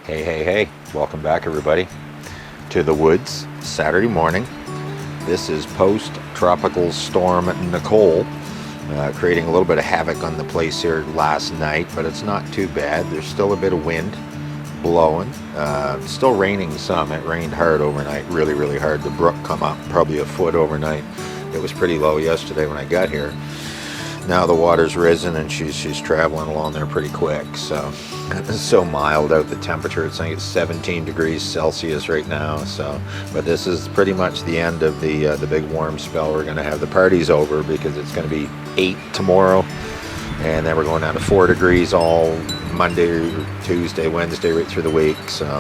Hey, hey, hey, welcome back everybody to the woods Saturday morning. This is post Tropical Storm Nicole, creating a little bit of havoc on the place here last night, but it's not too bad. There's still a bit of wind blowing, still raining some. It rained hard overnight, really hard. The brook come up probably a foot overnight. It was pretty low yesterday when I got here. Now the water's risen and she's traveling along there pretty quick. So it's so mild out, the temperature. It's like it's 17 degrees Celsius right now. So, but this is pretty much the end of the big warm spell. We're going to have the parties over because it's going to be 8 tomorrow, and then we're going down to 4 degrees all Monday, Tuesday, Wednesday, right through the week. So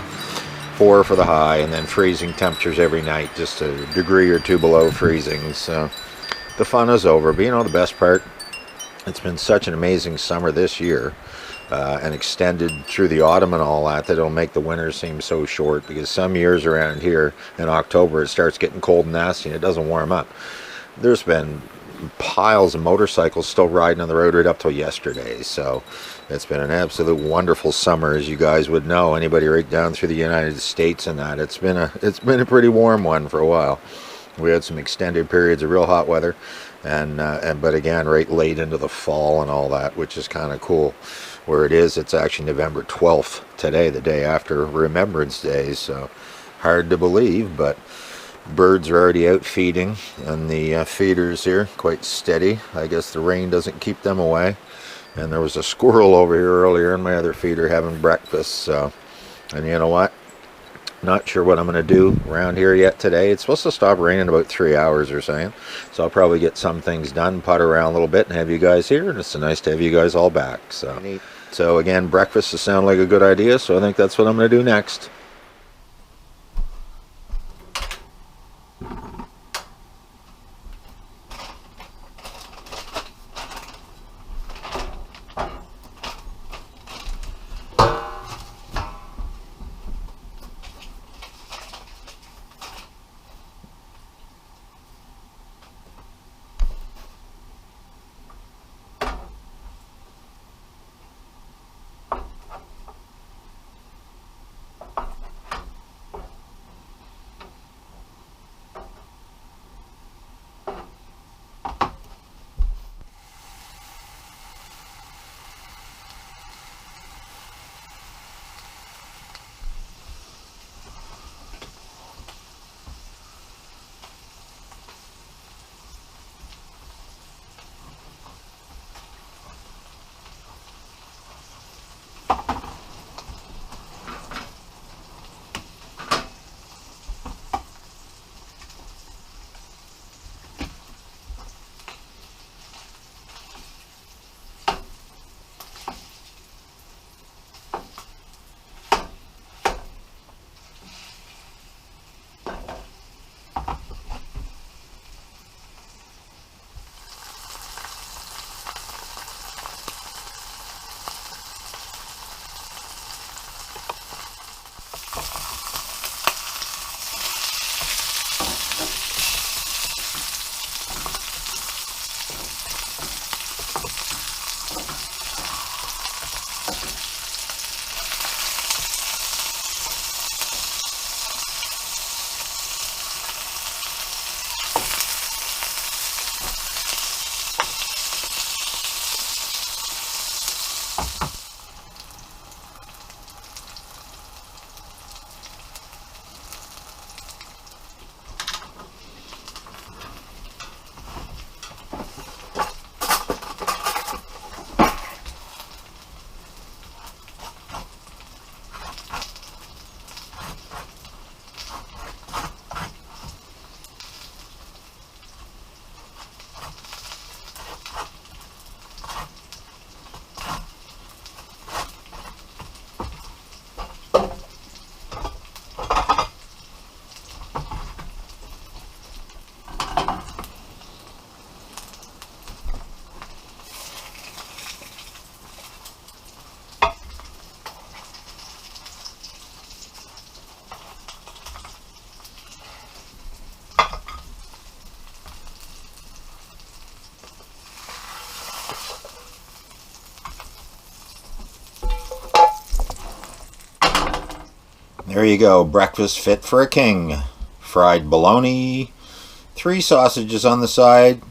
4 for the high, and then freezing temperatures every night, just a degree or two below freezing. So the fun is over. But you know the best part? It's been such an amazing summer this year, and extended through the autumn and all that, that it'll make the winter seem so short, because some years around here in October it starts getting cold and nasty and it doesn't warm up. There's been piles of motorcycles still riding on the road right up till yesterday. So it's been an absolute wonderful summer, as you guys would know, anybody right down through the United States and that. It's been a pretty warm one for a while. We had some extended periods of real hot weather, but again, right late into the fall and all that, which is kind of cool. Where it is, it's actually November 12th today, the day after Remembrance Day. So hard to believe, but birds are already out feeding, and the feeders here quite steady. I guess the rain doesn't keep them away. And there was a squirrel over here earlier in my other feeder having breakfast. So, and you know what? Not sure what I'm going to do around here yet today. It's supposed to stop raining in about 3 hours or something. So I'll probably get some things done, putter around a little bit, and have you guys here. And it's nice to have you guys all back. So again, breakfast has sounded like a good idea. So I think that's what I'm going to do next. There you go, breakfast fit for a king. Fried bologna, 3 sausages on the side,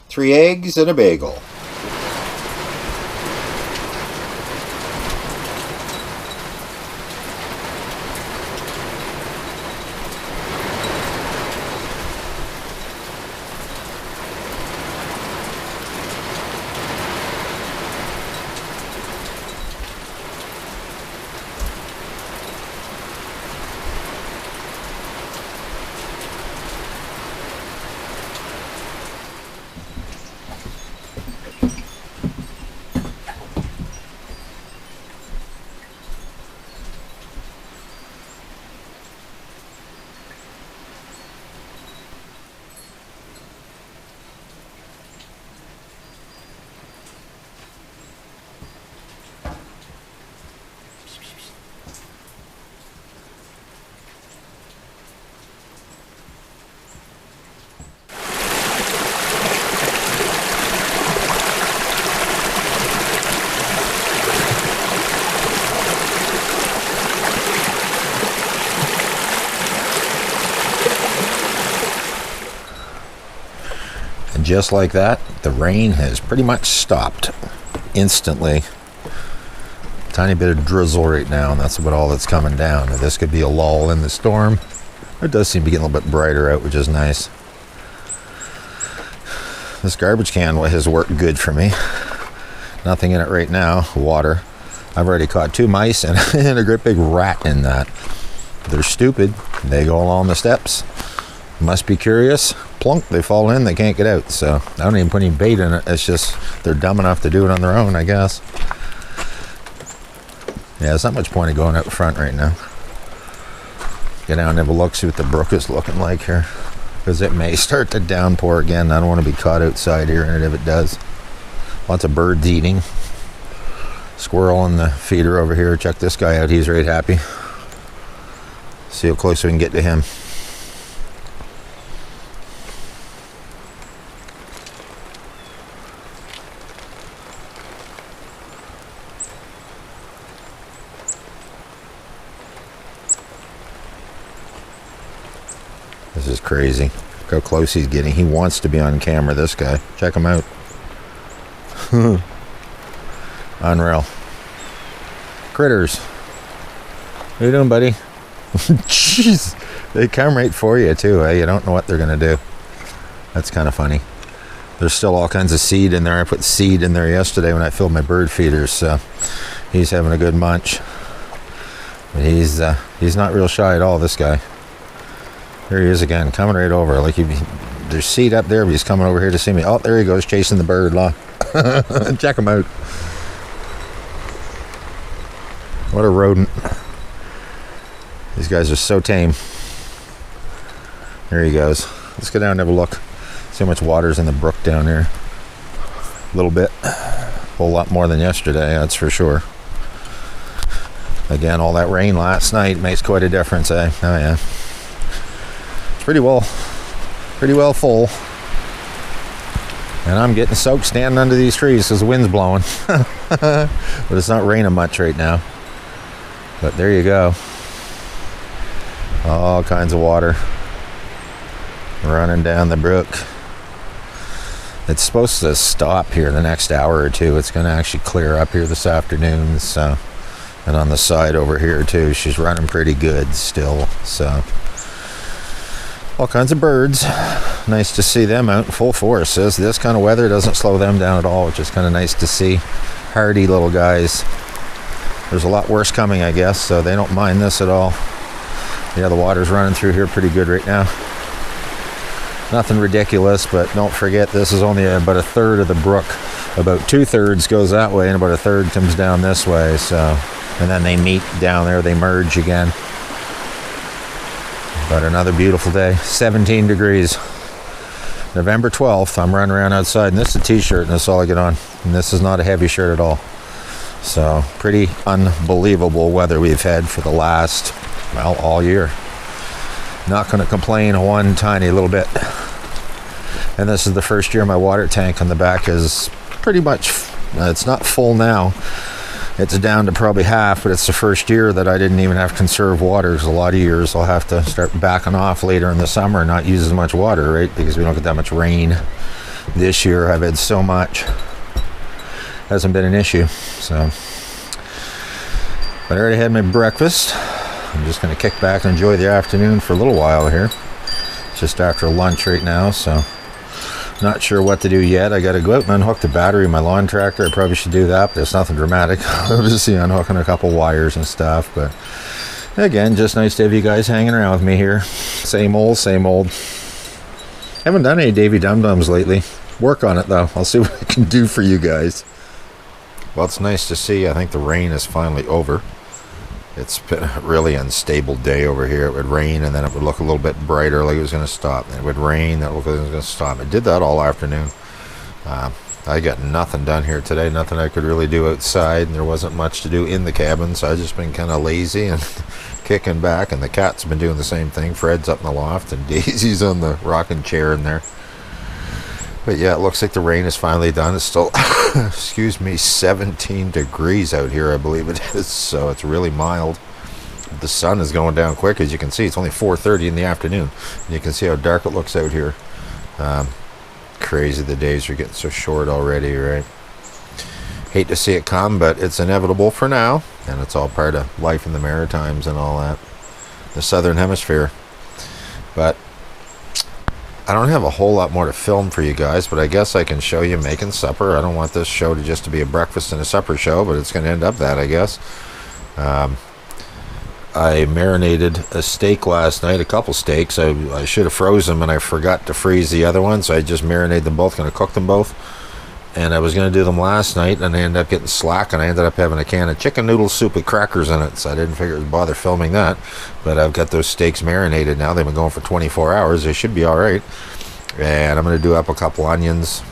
3 eggs, and a bagel. And just like that, the rain has pretty much stopped instantly. Tiny bit of drizzle right now, and that's about all that's coming down. Now, this could be a lull in the storm. It does seem to be getting a little bit brighter out, which is nice. This garbage can has worked good for me. Nothing in it right now. Water. I've already caught 2 mice and, and a great big rat in that. They're stupid. They go along the steps. Must be curious. Plunk, they fall in, they can't get out. So I don't even put any bait in it. It's just they're dumb enough to do it on their own, I guess. Yeah, there's not much point in going out front right now. Get down and have a look, see what the brook is looking like here. Because it may start to downpour again. I don't want to be caught outside here in it if it does. Lots of birds eating. Squirrel in the feeder over here. Check this guy out, he's right happy. See how close we can get to him. This is crazy. Look how close he's getting. He wants to be on camera, this guy. Check him out. Unreal. Critters. What are you doing, buddy? Jeez. They come right for you, too. Eh? You don't know what they're going to do. That's kind of funny. There's still all kinds of seed in there. I put seed in there yesterday when I filled my bird feeders, so he's having a good munch. But he's not real shy at all, this guy. There he is again, coming right over. Like there's seed up there, but he's coming over here to see me. Oh, there he goes, chasing the bird. Check him out. What a rodent. These guys are so tame. There he goes. Let's go down and have a look. See how much water's in the brook down here. A little bit. A whole lot more than yesterday, that's for sure. Again, all that rain last night makes quite a difference, eh? Oh yeah. Pretty well full, and I'm getting soaked standing under these trees because the wind's blowing. But it's not raining much right now. But there you go, all kinds of water running down the brook. It's supposed to stop here in the next hour or two. It's going to actually clear up here this afternoon. So, and on the side over here too, she's running pretty good still. So all kinds of birds. Nice to see them out in full force. This kind of weather doesn't slow them down at all, which is kind of nice to see. Hardy little guys. There's a lot worse coming, I guess, so they don't mind this at all. Yeah, the water's running through here pretty good right now. Nothing ridiculous, but don't forget this is only about a third of the brook. About 2/3 goes that way, and about a third comes down this way. So, and then they meet down there, they merge again. But another beautiful day, 17 degrees. November 12th, I'm running around outside, and this is a t-shirt, and that's all I get on. And this is not a heavy shirt at all. So, pretty unbelievable weather we've had for the last, well, all year. Not going to complain one tiny little bit. And this is the first year my water tank on the back is pretty much, it's not full now, It's down to probably half, but it's the first year that I didn't even have conserved water. Because a lot of years I'll have to start backing off later in the summer and not use as much water, right? Because we don't get that much rain. This year I've had so much. Hasn't been an issue. So, but I already had my breakfast. I'm just going to kick back and enjoy the afternoon for a little while here. It's just after lunch right now, so not sure what to do yet. I got to go out and unhook the battery in my lawn tractor. I probably should do that, but it's nothing dramatic. I'm just unhooking a couple wires and stuff. But again, just nice to have you guys hanging around with me here. Same old, same old. Haven't done any Davy Dum Dums lately. Work on it though. I'll see what I can do for you guys. Well, it's nice to see. I think the rain is finally over. It's been a really unstable day over here. It would rain and then it would look a little bit brighter like it was going to stop. And it would rain, that looked like it was going to stop. It did that all afternoon. I got nothing done here today, nothing I could really do outside, and there wasn't much to do in the cabin, so I've just been kind of lazy and kicking back, and the cat's been doing the same thing. Fred's up in the loft and Daisy's on the rocking chair in there. But yeah, it looks like the rain is finally done. It's still, excuse me, 17 degrees out here, I believe it is. So it's really mild. The sun is going down quick, as you can see. It's only 4:30 in the afternoon. And you can see how dark it looks out here. Crazy, the days are getting so short already, right? Hate to see it come, but it's inevitable for now. And it's all part of life in the Maritimes and all that. The Southern Hemisphere. But I don't have a whole lot more to film for you guys, but I guess I can show you making supper. I don't want this show to just to be a breakfast and a supper show, but it's going to end up that, I guess. I marinated a steak last night, a couple steaks. I should have froze them, and I forgot to freeze the other one, so I just marinated them both, going to cook them both. And I was going to do them last night, and I ended up getting slack, and I ended up having a can of chicken noodle soup with crackers in it, so I didn't figure it would bother filming that. But I've got those steaks marinated now. They've been going for 24 hours. They should be all right. And I'm going to do up a couple onions.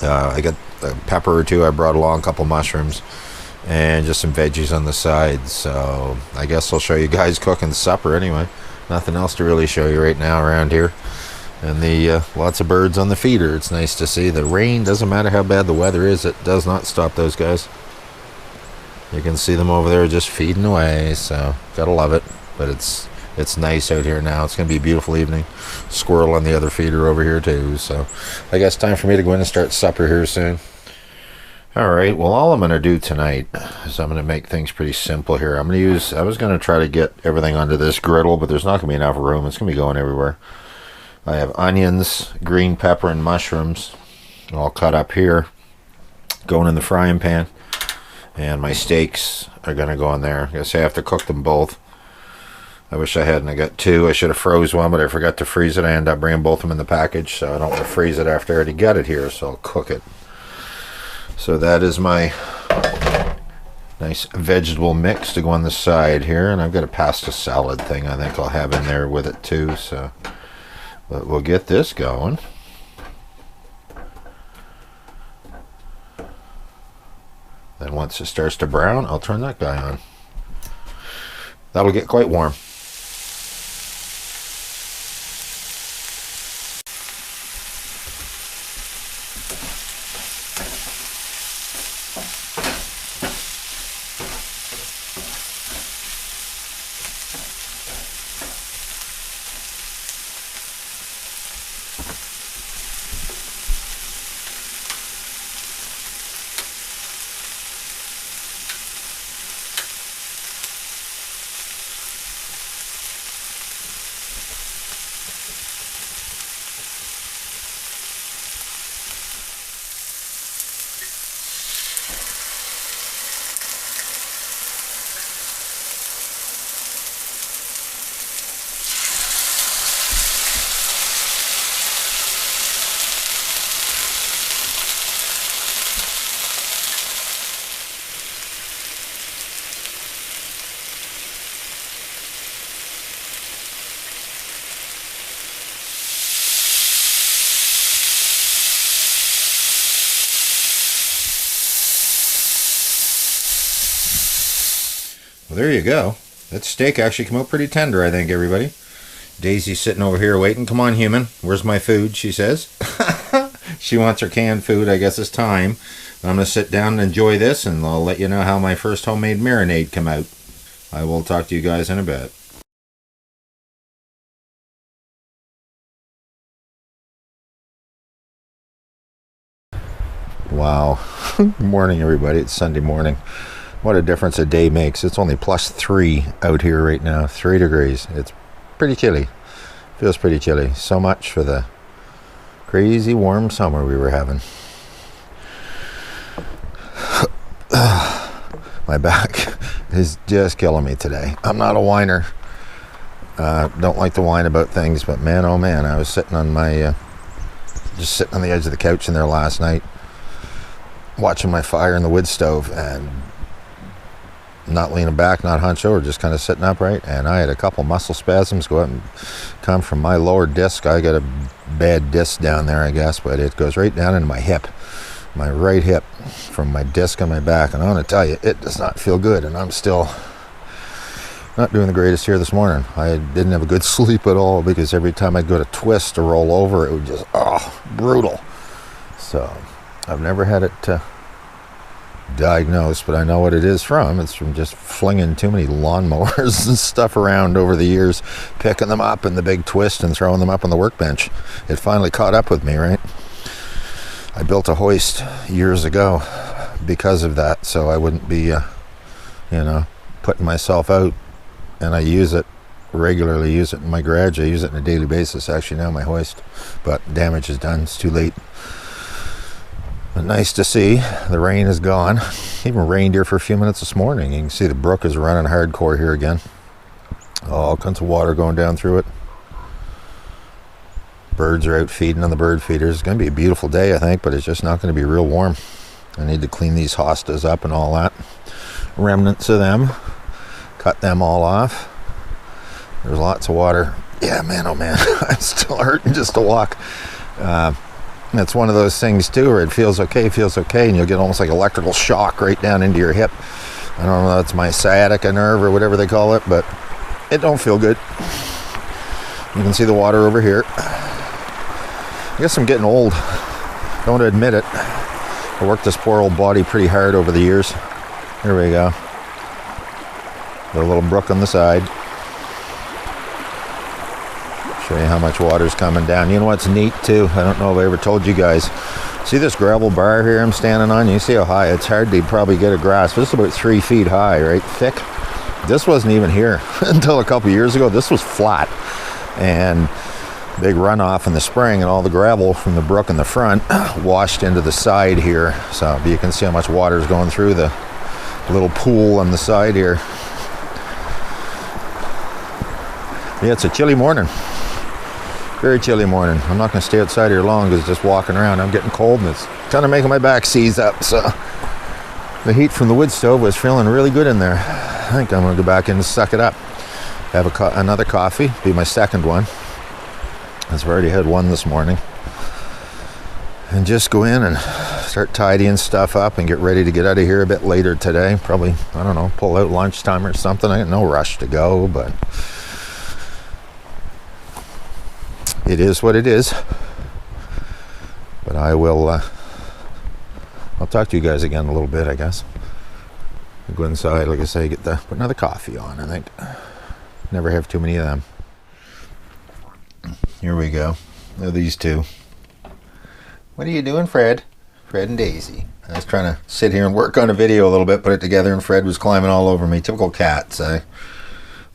I got a pepper or two I brought along, a couple mushrooms, and just some veggies on the side. So I guess I'll show you guys cooking supper anyway. Nothing else to really show you right now around here. And the lots of birds on the feeder. It's nice to see. The rain, doesn't matter how bad the weather is, it does not stop those guys. You can see them over there just feeding away, so gotta love it. But it's nice out here now. It's gonna be a beautiful evening. Squirrel on the other feeder over here too, so I guess time for me to go in and start supper here soon. Alright, well, all I'm gonna do tonight is I'm gonna make things pretty simple here. I was gonna try to get everything onto this griddle, but there's not gonna be enough room. It's gonna be going everywhere. I have onions, green pepper, and mushrooms all cut up here, going in the frying pan. And my steaks are going to go in there. I guess I have to cook them both. I wish I hadn't. I got two. I should have froze one, but I forgot to freeze it. I ended up bringing both of them in the package, so I don't want to freeze it after I already got it here, so I'll cook it. So that is my nice vegetable mix to go on the side here. And I've got a pasta salad thing I think I'll have in there with it too, so... But we'll get this going. Then once it starts to brown, I'll turn that guy on. That'll get quite warm. Well, there you go. That steak actually came out pretty tender, I think, everybody. Daisy's sitting over here waiting. Come on, human. Where's my food, she says. She wants her canned food. I guess it's time. I'm going to sit down and enjoy this, and I'll let you know how my first homemade marinade come out. I will talk to you guys in a bit. Wow. Good morning, everybody. It's Sunday morning. What a difference a day makes. It's only +3 out here right now. 3 degrees. It's pretty chilly. Feels pretty chilly. So much for the crazy warm summer we were having. My back is just killing me today. I'm not a whiner. Don't like to whine about things, but man, oh man, I was sitting on my, just sitting on the edge of the couch in there last night, watching my fire in the wood stove, and not leaning back, not hunched over, just kind of sitting upright, and I had a couple muscle spasms go up and come from my lower disc. I got a bad disc down there, I guess, but it goes right down into my hip, my right hip, from my disc on my back, and I want to tell you, it does not feel good, and I'm still not doing the greatest here this morning. I didn't have a good sleep at all, because every time I'd go to twist or roll over, it would just, brutal. So I've never had it diagnosed, but I know what it is from. It's from just flinging too many lawnmowers and stuff around over the years, picking them up in the big twist and throwing them up on the workbench. It finally caught up with me, right? I built a hoist years ago because of that, so I wouldn't be, putting myself out, and I use it regularly, use it in my garage. I use it on a daily basis, actually, now, my hoist, but damage is done. It's too late. But nice to see. The rain is gone. Even rained here for a few minutes this morning. You can see the brook is running hardcore here again. All kinds of water going down through it. Birds are out feeding on the bird feeders. It's going to be a beautiful day, I think, but it's just not going to be real warm. I need to clean these hostas up and all that. Remnants of them. Cut them all off. There's lots of water. Yeah, man, oh man. I'm still hurting just to walk. It's one of those things too where it feels okay, and you'll get almost like electrical shock right down into your hip. I don't know if that's my sciatica nerve or whatever they call it, but it don't feel good. You can see the water over here. I guess I'm getting old. Don't admit it. I worked this poor old body pretty hard over the years. Here we go. Got a little brook on the side. Show you how much water's coming down. You know what's neat too? I don't know if I ever told you guys. See this gravel bar here I'm standing on? You see how high? It's hard to probably get a grasp. This is about 3 feet high, right? Thick. This wasn't even here until a couple years ago. This was flat. And big runoff in the spring, and all the gravel from the brook in the front washed into the side here. So you can see how much water is going through the little pool on the side here. Yeah, it's a chilly morning. Very chilly morning. I'm not going to stay outside here long because just walking around, I'm getting cold, and it's kind of making my back seize up. So the heat from the wood stove was feeling really good in there. I think I'm going to go back in and suck it up. Have another coffee, be my second one. I've already had one this morning. And just go in and start tidying stuff up and get ready to get out of here a bit later today. Probably, I don't know, pull out lunchtime or something. I got no rush to go, but it is what it is. But I will, I'll talk to you guys again in a little bit, I guess. I'll go inside, like I say, put another coffee on, I think. Never have too many of them. Here we go. These two. What are you doing, Fred? Fred and Daisy. I was trying to sit here and work on a video a little bit, put it together, and Fred was climbing all over me. Typical cats. They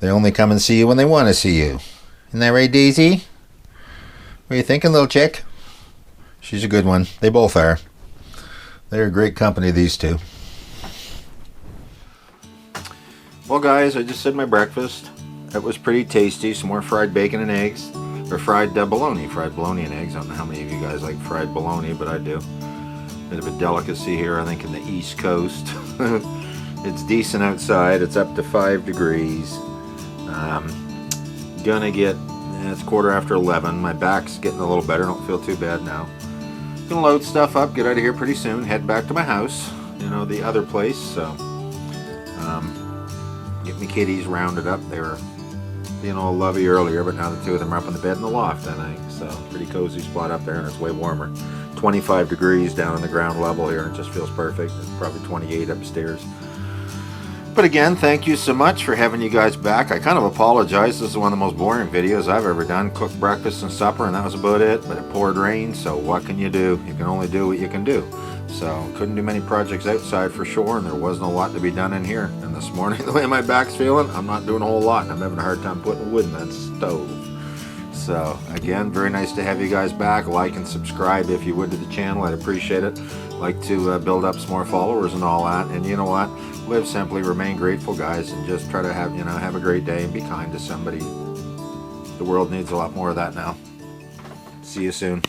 only come and see you when they want to see you. Isn't that right, Daisy? What are you thinking, little chick? She's a good one. They both are. They're a great company, these two. Well, guys, I just had my breakfast. It was pretty tasty. Some more fried bacon and eggs. Or fried bologna. Fried bologna and eggs. I don't know how many of you guys like fried bologna, but I do. Bit of a delicacy here, I think, in the East Coast. It's decent outside. It's up to 5 degrees. Gonna get, it's 11:15. My back's getting a little better. Don't feel too bad now. Gonna load stuff up, get out of here pretty soon, head back to my house, the other place. So, get my kitties rounded up. They were being all lovey earlier, but now the two of them are up in the bed in the loft, I think. So, pretty cozy spot up there, and it's way warmer. 25 degrees down on the ground level here. It just feels perfect. It's probably 28 upstairs. But again, thank you so much for having you guys back. I kind of apologize. This is one of the most boring videos I've ever done. Cooked breakfast and supper, and that was about it. But it poured rain, so what can you do? You can only do what you can do. So couldn't do many projects outside for sure, and there wasn't a lot to be done in here. And this morning, the way my back's feeling, I'm not doing a whole lot. I'm having a hard time putting wood in that stove. So again, very nice to have you guys back. Like and subscribe if you would to the channel. I'd appreciate it. Like to build up some more followers and all that. And you know what? Live simply, remain grateful, guys, and just try to have a great day and be kind to somebody. The world needs a lot more of that now. See you soon.